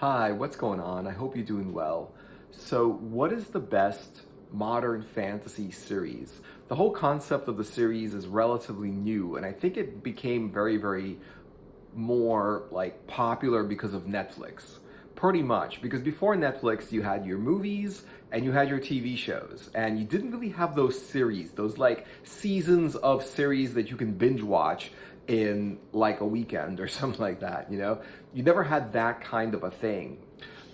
Hi, what's going on? I hope you're doing well. So, what is the best modern fantasy series? The whole concept of the series is relatively new, and I think it became very more like popular because of Netflix. Pretty much, because before Netflix, you had your movies and you had your TV shows, and you didn't really have those series, those like seasons of series that you can binge watch in like a weekend or something like that, you know? You never had that kind of a thing.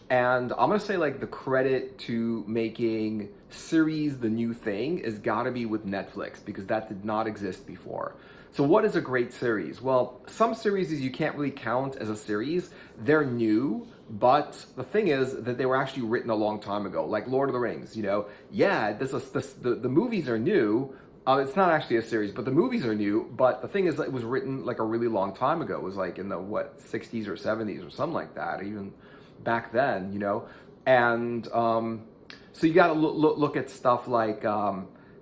And I'm gonna say like the credit to making series the new thing is gotta be with Netflix because that did not exist before. So what is a great series? Well, some series you can't really count as a series. They're new, but the thing is that they were actually written a long time ago, like Lord of the Rings, you know? Yeah, the movies are new. It's not actually a series, but the movies are new. But the thing is that it was written like a really long time ago. It was like in the, what, 60s or 70s or something like that, even back then, you know? And so you got to look at stuff like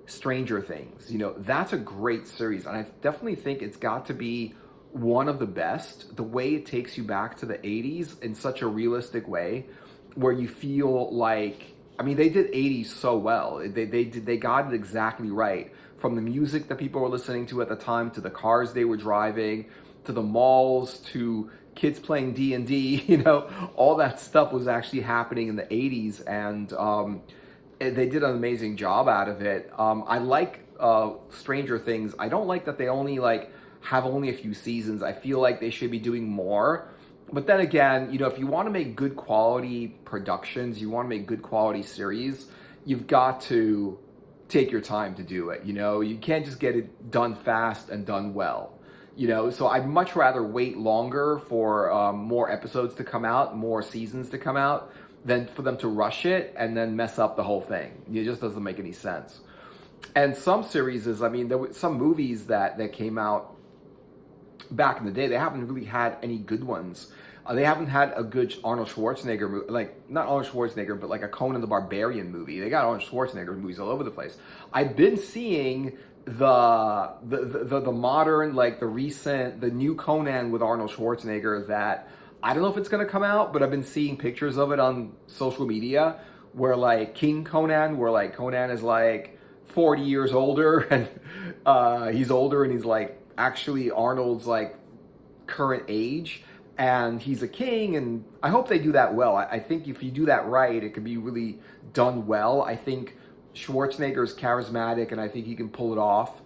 Stranger Things. You know, that's a great series. And I definitely think it's got to be one of the best. The way it takes you back to the 80s in such a realistic way where you feel like, I mean, they did 80s so well. They got it exactly right. From the music that people were listening to at the time, to the cars they were driving, to the malls, to kids playing D&D, you know, all that stuff was actually happening in the 80s, and they did an amazing job out of it. I like Stranger Things. I don't like that they only like have only a few seasons. I feel like they should be doing more. But then again, you know, if you want to make good quality productions, you want to make good quality series, you've got to take your time to do it. You know, you can't just get it done fast and done well. You know, so I'd much rather wait longer for more episodes to come out, more seasons to come out, than for them to rush it and then mess up the whole thing. It just doesn't make any sense. And some series, I mean, there were some movies that came out back in the day. They haven't really had any good ones. They haven't had a good Arnold Schwarzenegger movie, like not Arnold Schwarzenegger, but like a Conan the Barbarian movie. They got Arnold Schwarzenegger movies all over the place. I've been seeing the modern, like the new Conan with Arnold Schwarzenegger that I don't know if it's gonna come out, but I've been seeing pictures of it on social media where like King Conan, where like Conan is like 40 years older and he's older and he's like actually Arnold's like current age and he's a king, and I hope they do that well. I think if you do that right, it could be really done well. I think Schwarzenegger is charismatic and I think he can pull it off.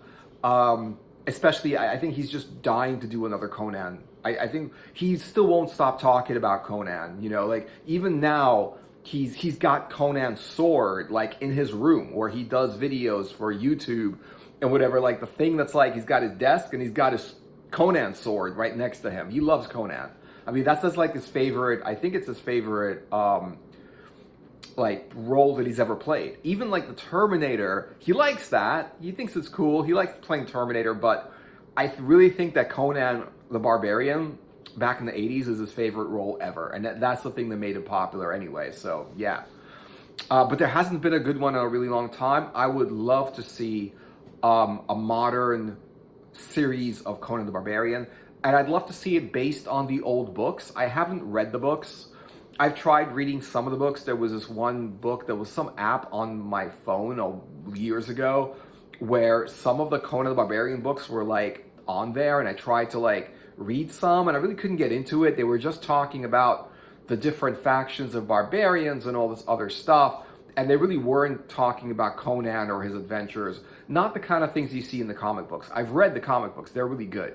Especially, I think he's just dying to do another Conan. I think he still won't stop talking about Conan, you know, like even now he's got Conan's sword like in his room where he does videos for YouTube and whatever, like the thing that's like he's got his desk and he's got his Conan sword right next to him. He loves Conan. I mean, that's just like his favorite, I think it's his favorite like role that he's ever played. Even like the Terminator, he likes that. He thinks it's cool. He likes playing Terminator, but I really think that Conan the Barbarian back in the 80s is his favorite role ever. And that's the thing that made him popular anyway. So yeah. But there hasn't been a good one in a really long time. I would love to see a modern series of Conan the Barbarian. And I'd love to see it based on the old books. I haven't read the books. I've tried reading some of the books. There was this one book, there was some app on my phone years ago where some of the Conan the Barbarian books were like on there, and I tried to like read some and I really couldn't get into it. They were just talking about the different factions of barbarians and all this other stuff, and they really weren't talking about Conan or his adventures. Not the kind of things you see in the comic books. I've read the comic books. They're really good.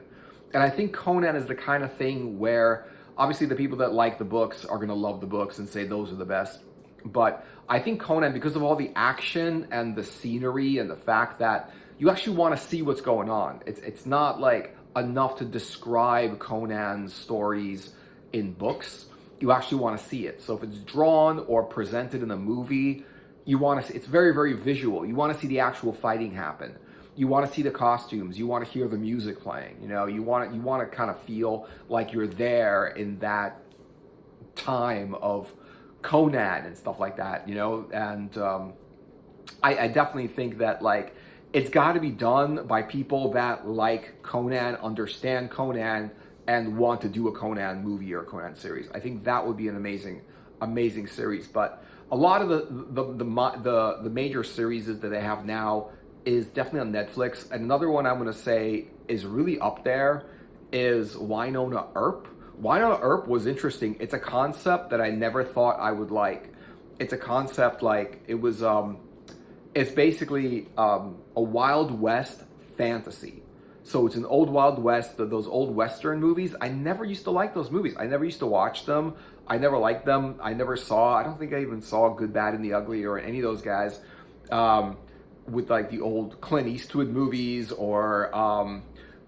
And I think Conan is the kind of thing where obviously the people that like the books are going to love the books and say those are the best. But I think Conan, because of all the action and the scenery and the fact that you actually want to see what's going on. It's not like enough to describe Conan's stories in books. You actually want to see it. So if it's drawn or presented in a movie, you want to see, it's very visual. You want to see the actual fighting happen. You want to see the costumes. You want to hear the music playing. You know, you want to kind of feel like you're there in that time of Conan and stuff like that. You know, and I definitely think that like it's got to be done by people that like Conan, understand Conan, and want to do a Conan movie or a Conan series. I think that would be an amazing series. But a lot of the major series that they have now is definitely on Netflix. And another one I'm going to say is really up there is Wynonna Earp. Wynonna Earp was interesting. It's a concept that I never thought I would like. It's a concept like it was. It's basically a Wild West fantasy. So it's an old Wild West, those old Western movies. I never used to like those movies. I never used to watch them. I never liked them. I don't think I even saw Good, Bad, and the Ugly or any of those guys with like the old Clint Eastwood movies or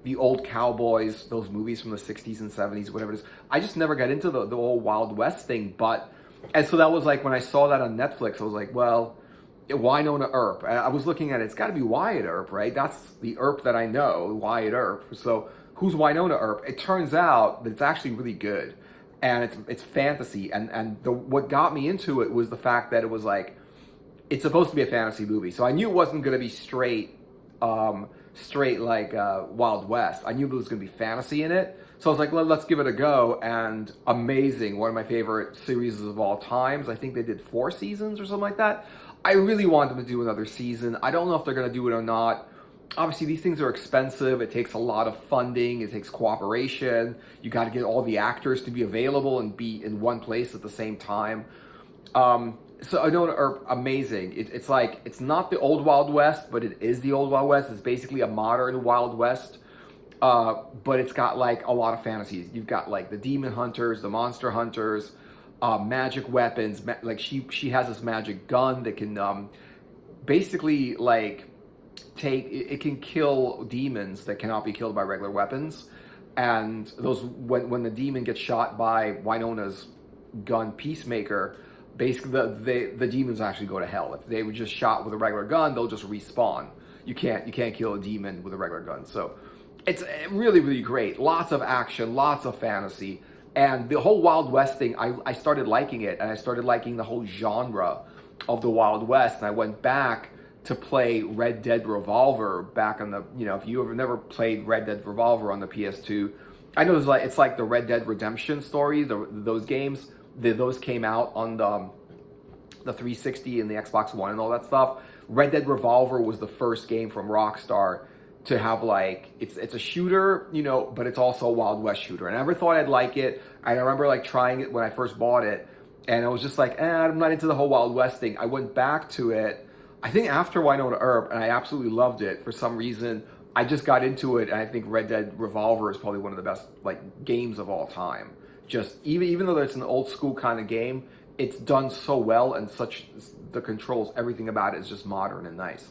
the old Cowboys, those movies from the 60s and 70s, whatever it is. I just never got into the whole Wild West thing. And so that was like when I saw that on Netflix, I was like, well, Wynonna Earp. I was looking at it. It's got to be Wyatt Earp, right? That's the Earp that I know, Wyatt Earp. So who's Wynonna Earp? It turns out that it's actually really good, and it's fantasy. And what got me into it was the fact that it was like it's supposed to be a fantasy movie. So I knew it wasn't going to be straight like Wild West. I knew there was going to be fantasy in it. So I was like, let's give it a go. And amazing, one of my favorite series of all times. I think they did 4 seasons or something like that. I really want them to do another season. I don't know if they're going to do it or not. Obviously, these things are expensive. It takes a lot of funding. It takes cooperation. You got to get all the actors to be available and be in one place at the same time. So I know amazing. It's like, it's not the old Wild West, but it is the old Wild West. It's basically a modern Wild West. But it's got like a lot of fantasies. You've got like the demon hunters, the monster hunters, magic weapons. Like she has this magic gun that can basically like it can kill demons that cannot be killed by regular weapons. And those when the demon gets shot by Wynonna's gun Peacemaker, basically the demons actually go to hell. If they were just shot with a regular gun, they'll just respawn. You can't kill a demon with a regular gun. So it's really, really great. Lots of action, lots of fantasy. And the whole Wild West thing, I started liking it. And I started liking the whole genre of the Wild West. And I went back to play Red Dead Revolver back on the, if you ever never played Red Dead Revolver on the PS2, I know it's like the Red Dead Redemption story, those games, those came out on the 360 and the Xbox One and all that stuff. Red Dead Revolver was the first game from Rockstar to have like, it's a shooter, but it's also a Wild West shooter. And I never thought I'd like it. I remember like trying it when I first bought it, and I was just like, I'm not into the whole Wild West thing. I went back to it, I think after Wynonna Earp, and I absolutely loved it. For some reason, I just got into it, and I think Red Dead Revolver is probably one of the best like games of all time. Just even though it's an old school kind of game, it's done so well, and the controls, everything about it is just modern and nice.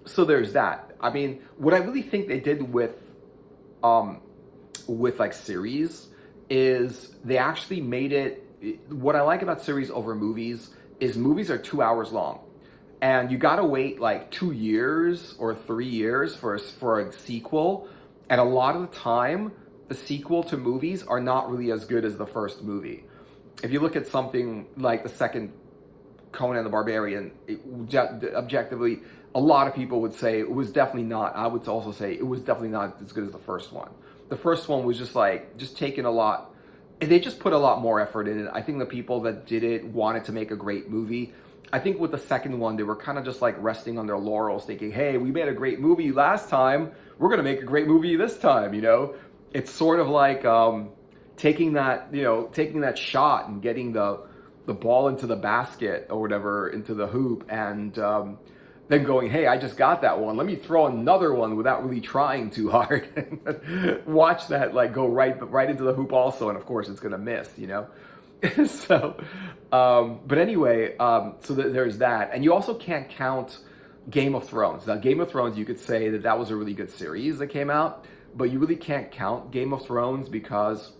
So there's that. I mean, what I really think they did with like series is they actually made it. What I like about series over movies is movies are 2 hours long, and you got to wait like 2 years or 3 years for a sequel. And a lot of the time, the sequel to movies are not really as good as the first movie. If you look at something like the second Conan the Barbarian, objectively, a lot of people would say it was definitely not. I would also say it was definitely not as good as the first one. The first one was just taking a lot, and they just put a lot more effort in it. I think the people that did it wanted to make a great movie. I think with the second one, they were kind of just like resting on their laurels, thinking, hey, we made a great movie last time, we're going to make a great movie this time, It's sort of like taking that shot and getting the ball into the basket or whatever, into the hoop, and then going, hey, I just got that one. Let me throw another one without really trying too hard. Watch that like go right into the hoop also, and of course it's gonna miss, So, but anyway, so there's that, and you also can't count Game of Thrones. Now, Game of Thrones, you could say that was a really good series that came out, but you really can't count Game of Thrones because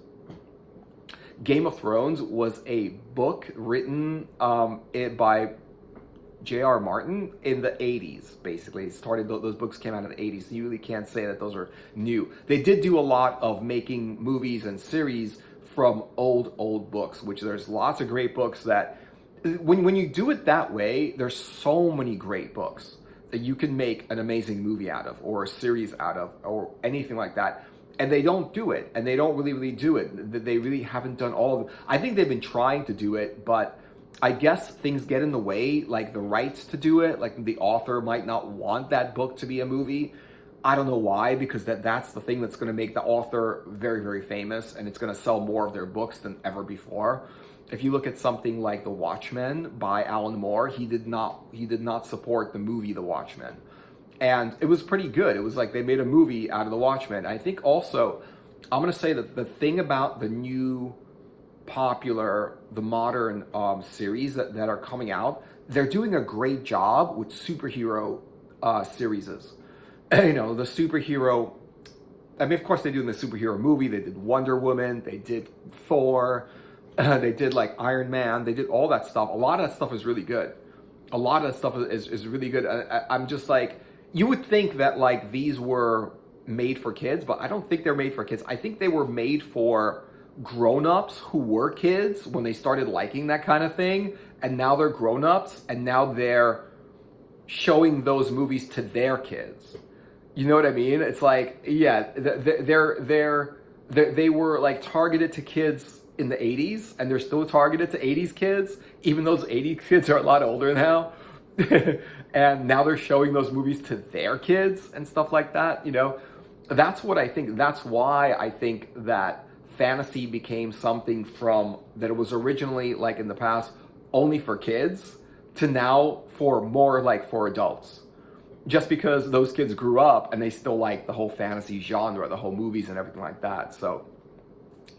Game of Thrones was a book written by J.R. Martin in the 80s, basically. Those books came out in the 80s, so you really can't say that those are new. They did do a lot of making movies and series from old books, which there's lots of great books that, when you do it that way, there's so many great books that you can make an amazing movie out of, or a series out of, or anything like that. and they don't do it, and they don't really do it. They really haven't done all of it. I think they've been trying to do it, but I guess things get in the way, like the rights to do it. Like the author might not want that book to be a movie. I don't know why, because that's the thing that's going to make the author very famous, and it's going to sell more of their books than ever before. If you look at something like The Watchmen by Alan Moore, he did not support the movie The Watchmen. And it was pretty good. It was like they made a movie out of The Watchmen. I think also, I'm going to say that the thing about the new the modern series that are coming out, they're doing a great job with superhero series. You know, the superhero, I mean, of course they're doing the superhero movie. They did Wonder Woman, they did Thor, they did like Iron Man, they did all that stuff. A lot of that stuff is really good. A lot of that stuff is really good. I'm just like, you would think that like these were made for kids, but I don't think they're made for kids. I think they were made for grown-ups who were kids when they started liking that kind of thing, and now they're grown-ups, and now they're showing those movies to their kids. You know what I mean? It's like, yeah, they were like targeted to kids in the 80s, and they're still targeted to 80s kids, even those 80s kids are a lot older now. And now they're showing those movies to their kids and stuff like that, you know? That's what I think. That's why I think that fantasy became something from that it was originally, like in the past, only for kids, to now for more like for adults. Just because those kids grew up and they still like the whole fantasy genre, the whole movies and everything like that. So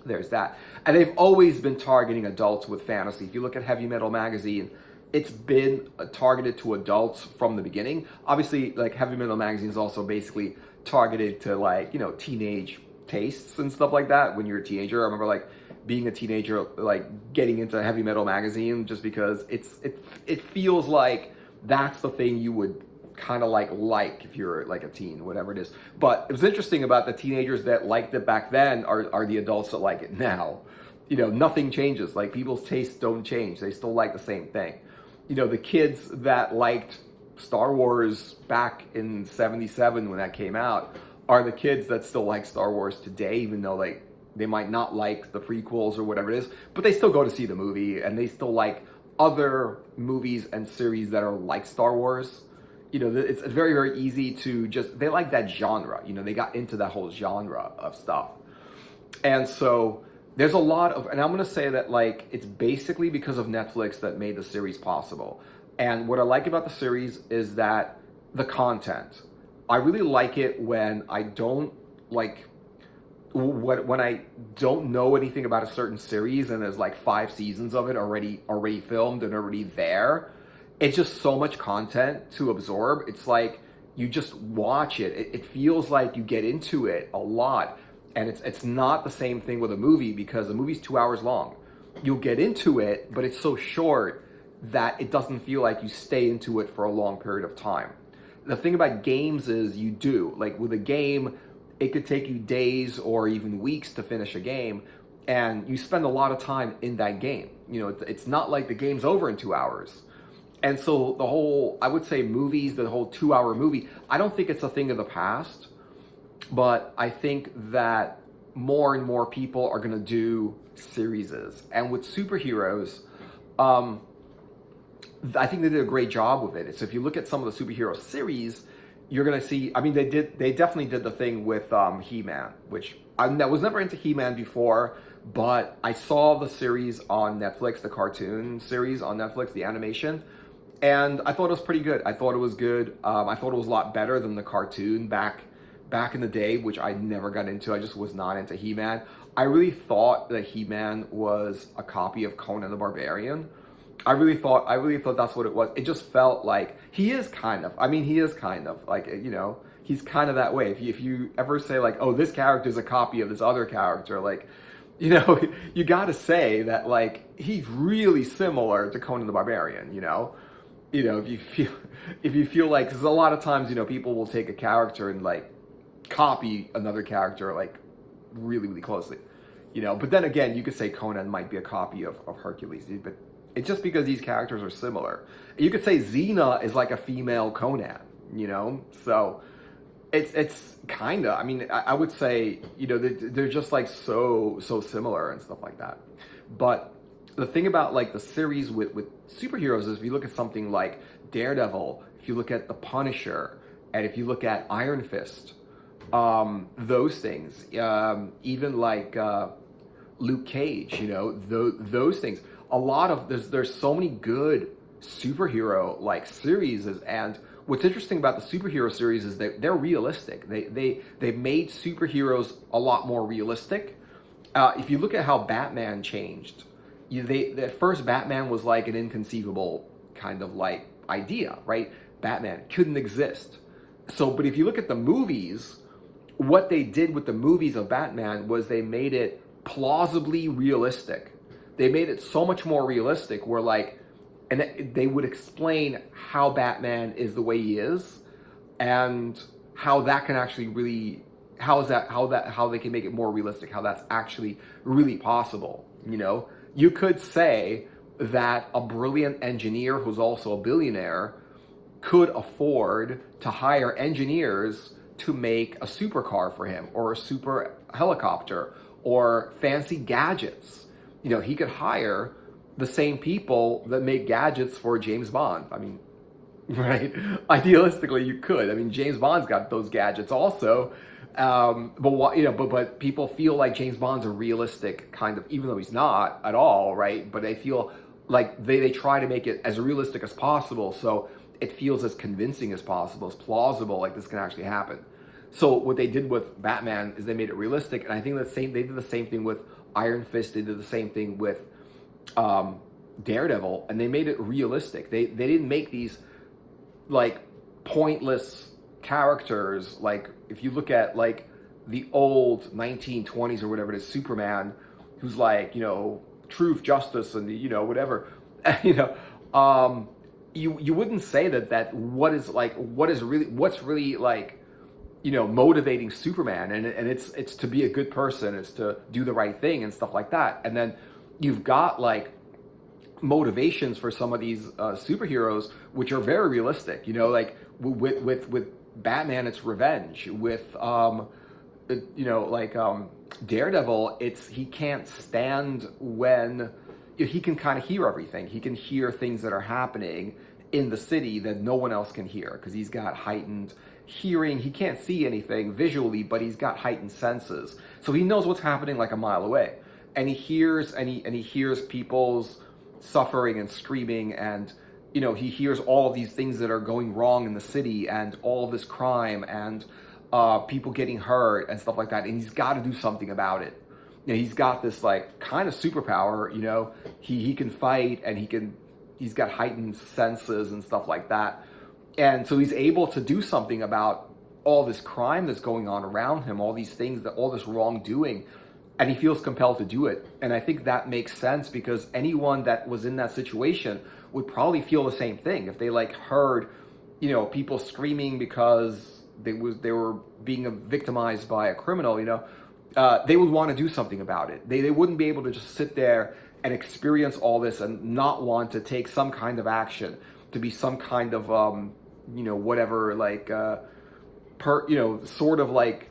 there's that. And they've always been targeting adults with fantasy. If you look at Heavy Metal Magazine, it's been targeted to adults from the beginning. Obviously, like Heavy Metal Magazine is also basically targeted to like, you know, teenage tastes and stuff like that when you're a teenager. I remember like being a teenager, like getting into Heavy Metal Magazine just because it feels like that's the thing you would kind of like if you're like a teen, whatever it is. But it was interesting about the teenagers that liked it back then are the adults that like it now. You know, nothing changes. Like people's tastes don't change. They still like the same thing. You know, the kids that liked Star Wars back in '77 when that came out are the kids that still like Star Wars today, even though like they might not like the prequels or whatever it is, but they still go to see the movie, and they still like other movies and series that are like Star Wars. You know, it's very easy to just, they like that genre. You know, they got into that whole genre of stuff. And so there's a lot of, and I'm going to say that like, it's basically because of Netflix that made the series possible. And what I like about the series is that the content. I really like it when I don't like, when I don't know anything about a certain series and there's like 5 seasons of it already filmed and already there. It's just so much content to absorb. It's like you just watch it. It feels like you get into it a lot. And it's not the same thing with a movie, because the movie's 2 hours long. You'll get into it, but it's so short that it doesn't feel like you stay into it for a long period of time. The thing about games is you do. Like with a game, it could take you days or even weeks to finish a game, and you spend a lot of time in that game. You know, it's not like the game's over in 2 hours. And so the whole, I would say movies, the whole 2-hour movie, I don't think it's a thing of the past, but I think that more and more people are going to do series. And with superheroes, I think they did a great job with it. So if you look at some of the superhero series, you're going to see, I mean, they definitely did the thing with He-Man, which I was never into He-Man before, but I saw the series on Netflix, the cartoon series on Netflix, the animation. And I thought it was pretty good. I thought it was good. I thought it was a lot better than the cartoon back in the day, which I never got into. I just was not into He-Man. I really thought that He-Man was a copy of Conan the Barbarian. I really thought that's what it was. It just felt like he is kind of like, you know, he's kind of that way. If you ever say like, oh, this character is a copy of this other character, like, you know, you got to say that like he's really similar to Conan the Barbarian, you know. You know, if you feel like, because a lot of times, you know, people will take a character and like copy another character like really closely, you know. But then again, you could say Conan might be a copy of Hercules, but it's just because these characters are similar. You could say Xena is like a female Conan, you know. So It's kind of. I mean, I would say, you know, they're just like so similar and stuff like that. But the thing about like the series with superheroes is if you look at something like Daredevil, if you look at The Punisher, and if you look at Iron Fist, those things, even like Luke Cage, you know, those things. A lot of there's so many good superhero like series, and what's interesting about the superhero series is that they're realistic. They've made superheroes a lot more realistic. If you look at how Batman changed, at first Batman was like an inconceivable kind of like idea, right? Batman couldn't exist. So, but if you look at the movies, what they did with the movies of Batman was they made it plausibly realistic. They made it so much more realistic where like, and they would explain how Batman is the way he is and how that can actually really, how they can make it more realistic, how that's actually really possible. You know, you could say that a brilliant engineer who's also a billionaire could afford to hire engineers to make a supercar for him or a super helicopter or fancy gadgets. You know, he could hire the same people that make gadgets for James Bond. I mean, right? Idealistically, you could. I mean, James Bond's got those gadgets also. But what, you know, but people feel like James Bond's a realistic kind of, even though he's not at all, right? But they feel like they try to make it as realistic as possible, so it feels as convincing as possible, as plausible, like this can actually happen. So what they did with Batman is they made it realistic, and I think they did the same thing with Iron Fist. They did the same thing with Daredevil, and they made it realistic. They didn't make these like pointless characters. Like if you look at like the old 1920s or whatever it is, Superman, who's like, you know, truth, justice, and you know, whatever, you know, you wouldn't say that what's really like, you know, motivating Superman, and it's to be a good person, it's to do the right thing and stuff like that. And then you've got like motivations for some of these superheroes which are very realistic. You know, like with Batman, it's revenge. With you know, like Daredevil, it's he can't stand when he can kind of hear everything. He can hear things that are happening in the city that no one else can hear because he's got heightened hearing. He can't see anything visually, but he's got heightened senses. So he knows what's happening like a mile away. And he hears he hears people's suffering and screaming, and you know, he hears all of these things that are going wrong in the city and all of this crime and people getting hurt and stuff like that. And he's got to do something about it. You know, he's got this like kind of superpower. You know, he can fight, and he's got heightened senses and stuff like that. And so he's able to do something about all this crime that's going on around him, all these things, all this wrongdoing, and he feels compelled to do it. And I think that makes sense because anyone that was in that situation would probably feel the same thing if they like heard, you know, people screaming because they were being victimized by a criminal. You know, they would want to do something about it. They wouldn't be able to just sit there and experience all this and not want to take some kind of action, to be some kind of you know, whatever, like you know, sort of like,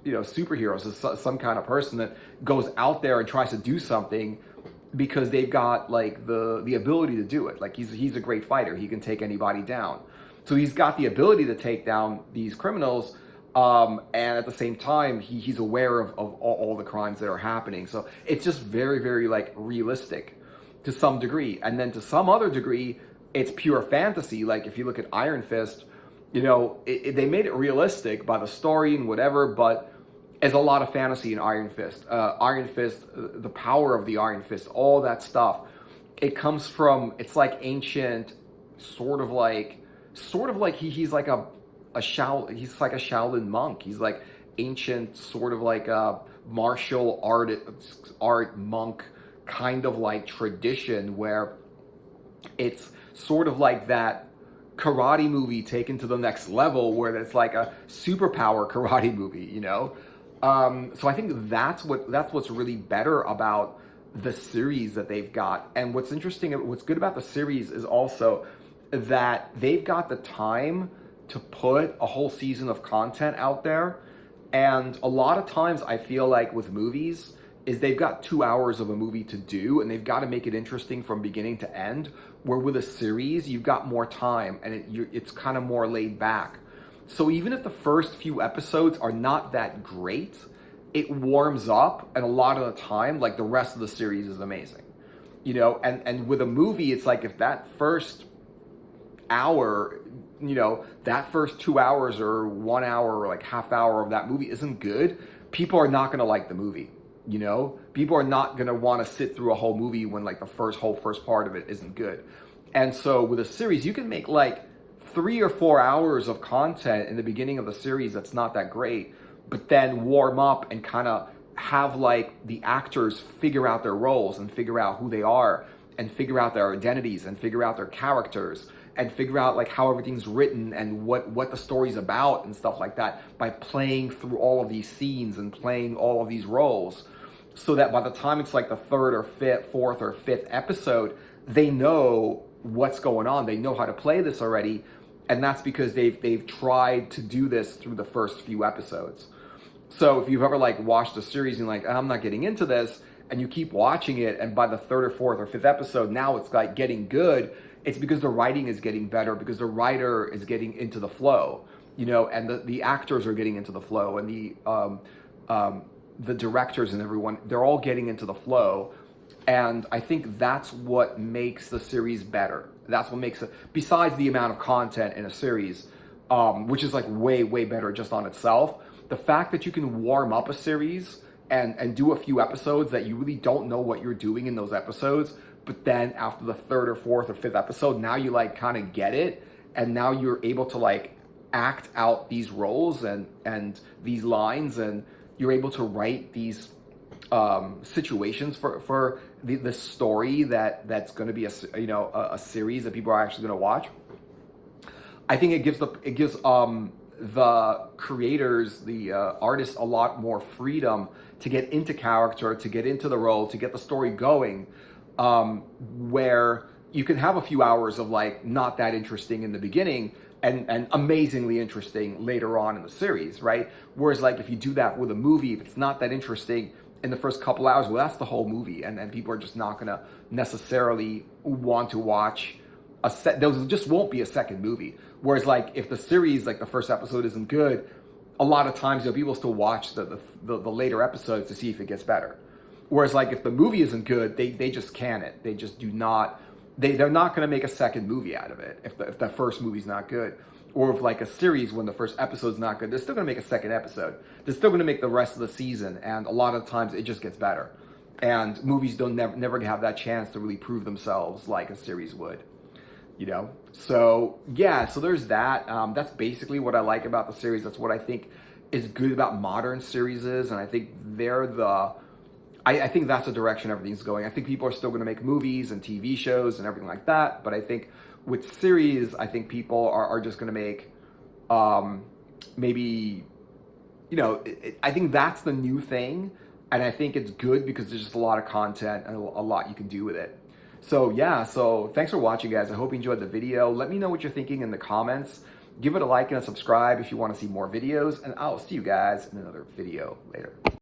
you know, superheroes is some kind of person that goes out there and tries to do something because they've got like the ability to do it. Like he's a great fighter. He can take anybody down. So he's got the ability to take down these criminals, and at the same time he's aware of all the crimes that are happening. So it's just very, very like realistic to some degree. And then to some other degree, it's pure fantasy. Like if you look at Iron Fist, you know, they made it realistic by the story and whatever, but there's a lot of fantasy in Iron Fist. Iron Fist, the power of the Iron Fist, all that stuff, it comes from, it's like ancient, sort of like he's like he's like a Shaolin monk. He's like ancient, sort of like a martial art monk kind of like tradition where it's sort of like that karate movie taken to the next level where it's like a superpower karate movie, you know? So I think that's what's really better about the series that they've got. And what's good about the series is also that they've got the time to put a whole season of content out there. And a lot of times I feel like with movies is they've got 2 hours of a movie to do and they've got to make it interesting from beginning to end, where with a series you've got more time and it's kind of more laid back. So even if the first few episodes are not that great, it warms up, and a lot of the time, like, the rest of the series is amazing. And with a movie, it's like if that first hour, that first 2 hours or 1 hour or like half hour of that movie isn't good, people are not going to like the movie. People are not going to want to sit through a whole movie when like the first part of it isn't good. And so with a series, you can make like 3 or 4 hours of content in the beginning of the series that's not that great, but then warm up and kind of have like the actors figure out their roles and figure out who they are and figure out their identities and figure out their characters and figure out like how everything's written and what the story's about and stuff like that by playing through all of these scenes and playing all of these roles, so that by the time it's like the fourth or fifth episode, they know what's going on. They know how to play this already. And that's because they've tried to do this through the first few episodes. So if you've ever like watched a series and like, I'm not getting into this, and you keep watching it, and by the third or fourth or fifth episode, now it's like getting good, it's because the writing is getting better, because the writer is getting into the flow, and the actors are getting into the flow, and the directors and everyone, they're all getting into the flow. And I think that's what makes the series better. That's what makes it, besides the amount of content in a series, which is like way, way better just on itself. The fact that you can warm up a series and do a few episodes that you really don't know what you're doing in those episodes, but then after the third or fourth or fifth episode, now you like kind of get it, and now you're able to like act out these roles and these lines, and you're able to write these situations for the story that's going to be a series that people are actually going to watch. I think it gives the creators, the artists, a lot more freedom to get into character, to get into the role, to get the story going, where you can have a few hours of like not that interesting in the beginning and amazingly interesting later on in the series, right? Whereas like if you do that with a movie, if it's not that interesting in the first couple hours, well, that's the whole movie, and people are just not gonna necessarily want to watch there just won't be a second movie. Whereas like if the series, like the first episode isn't good, a lot of times people still watch the later episodes to see if it gets better. Whereas like if the movie isn't good, they just can it. They just do not. They're not going to make a second movie out of it if the first movie's not good. Or if like a series, when the first episode's not good, they're still going to make a second episode. They're still going to make the rest of the season, and a lot of times it just gets better. And movies don't never have that chance to really prove themselves like a series would. So yeah, so there's that. That's basically what I like about the series. That's what I think is good about modern series and I think I think that's the direction everything's going. I think people are still going to make movies and TV shows and everything like that, but I think with series, I think people are just going to make maybe, I think that's the new thing, and I think it's good because there's just a lot of content and a lot you can do with it. So yeah, so thanks for watching, guys. I hope you enjoyed the video. Let me know what you're thinking in the comments. Give it a like and a subscribe if you want to see more videos, and I'll see you guys in another video later.